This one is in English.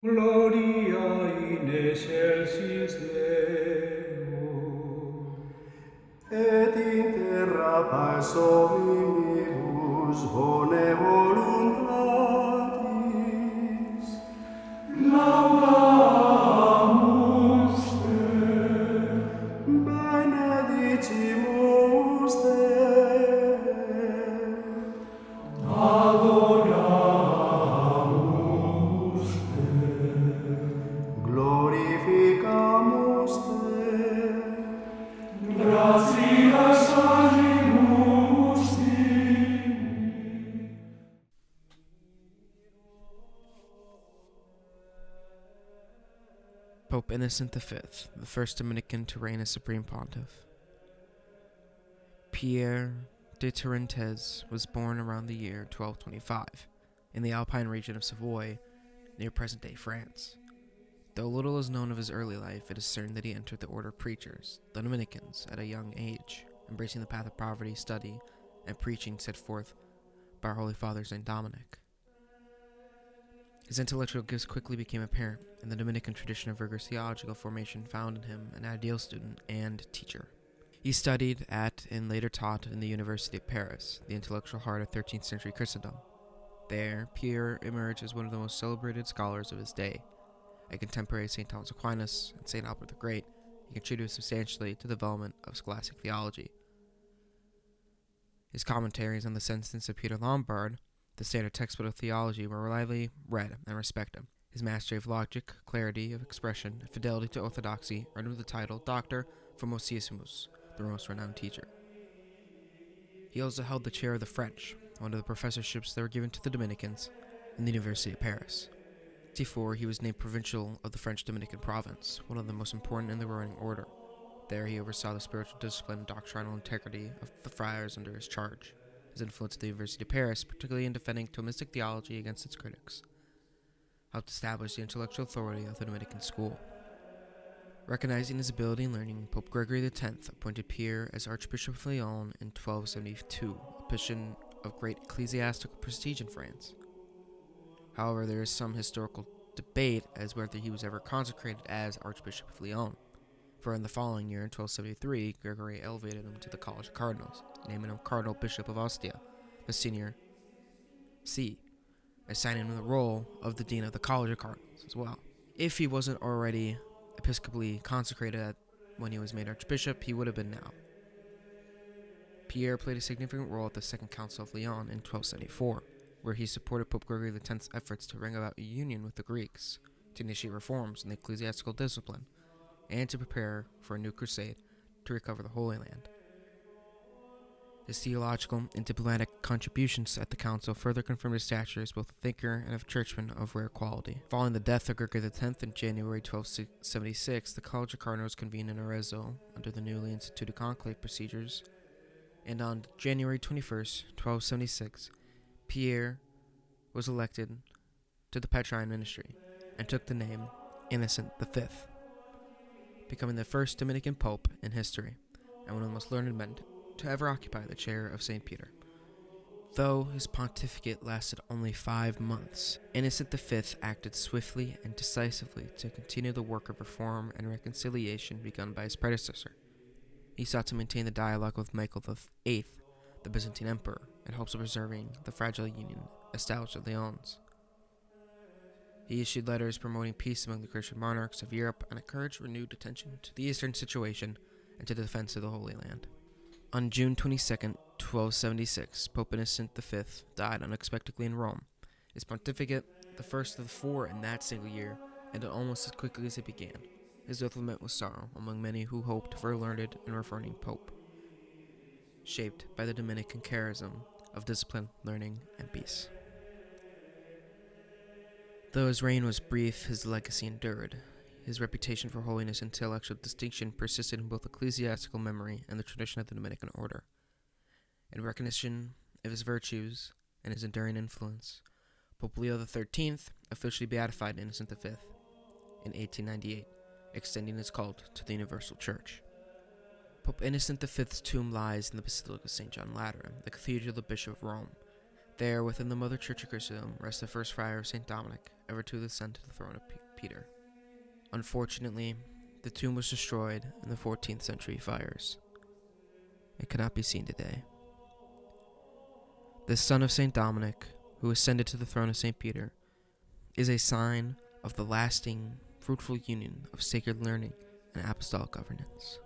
Gloria in excelsis Deo. Et in terra pars omnibus bone voluntatis. Laudamus Benedicimus Te. adoramus Glorificamus Te. gratias agimus Pope Innocent V, the first Dominican to reign as Supreme Pontiff. Pierre de Tarentaise was born around the year 1225 in the Alpine region of Savoy, near present-day France. Though little is known of his early life, it is certain that he entered the order of preachers, the Dominicans, at a young age, embracing the path of poverty, study, and preaching set forth by our Holy Father St. Dominic. His intellectual gifts quickly became apparent, and the Dominican tradition of rigorous theological formation found in him an ideal student and teacher. He studied at and later taught in the University of Paris, the intellectual heart of 13th century Christendom. There, Pierre emerged as one of the most celebrated scholars of his day. A contemporary of St. Thomas Aquinas and St. Albert the Great, he contributed substantially to the development of scholastic theology. His commentaries on the sentences of Peter Lombard, the standard textbook of theology, were reliably read and respected. His mastery of logic, clarity of expression, and fidelity to orthodoxy earned him the title Doctor Famosissimus, the most renowned teacher. He also held the chair of the French, one of the professorships that were given to the Dominicans in the University of Paris. In 1854, he was named provincial of the French Dominican province, one of the most important in the ruling order. There he oversaw the spiritual discipline and doctrinal integrity of the friars under his charge. His influence at the University of Paris, particularly in defending Thomistic theology against its critics, helped establish the intellectual authority of the Dominican school. Recognizing his ability and learning, Pope Gregory X appointed Pierre as Archbishop of Lyon in 1272, a position of great ecclesiastical prestige in France. However, there is some historical debate as whether he was ever consecrated as Archbishop of Lyon, for in the following year, in 1273, Gregory elevated him to the College of Cardinals, naming him Cardinal Bishop of Ostia, the senior see, assigning him the role of the Dean of the College of Cardinals as well. If he wasn't already episcopally consecrated when he was made Archbishop, he would have been now. Pierre played a significant role at the Second Council of Lyon in 1274, where he supported Pope Gregory X's efforts to bring about a union with the Greeks, to initiate reforms in the ecclesiastical discipline, and to prepare for a new crusade to recover the Holy Land. His theological and diplomatic contributions at the council further confirmed his stature as both a thinker and a churchman of rare quality. Following the death of Gregory X in January 1276, the College of Cardinals convened in Arezzo under the newly instituted conclave procedures, and on January 21st, 1276, Pierre was elected to the Petrine ministry and took the name Innocent V, becoming the first Dominican pope in history and one of the most learned men to ever occupy the chair of St. Peter. Though his pontificate lasted only 5 months, Innocent V acted swiftly and decisively to continue the work of reform and reconciliation begun by his predecessor. He sought to maintain the dialogue with Michael VIII, the Byzantine emperor, in hopes of preserving the fragile union established at Lyons. He issued letters promoting peace among the Christian monarchs of Europe and encouraged renewed attention to the eastern situation and to the defense of the Holy Land. On June 22, 1276, Pope Innocent V died unexpectedly in Rome. His pontificate, the first of the 4 in that single year, ended almost as quickly as it began. His death was met with sorrow among many who hoped for a learned and reforming pope, shaped by the Dominican charism of discipline, learning, and peace. Though his reign was brief, his legacy endured. His reputation for holiness and intellectual distinction persisted in both ecclesiastical memory and the tradition of the Dominican order. In recognition of his virtues and his enduring influence, Pope Leo XIII officially beatified Innocent V in 1898, extending his cult to the Universal Church. Pope Innocent V's tomb lies in the Basilica of St. John Lateran, the Cathedral of the Bishop of Rome. There, within the Mother Church of Christendom, rests the first friar of St. Dominic ever to ascend to the throne of Peter. Unfortunately, the tomb was destroyed in the 14th century fires. It cannot be seen today. This son of St. Dominic, who ascended to the throne of St. Peter, is a sign of the lasting, fruitful union of sacred learning and apostolic governance.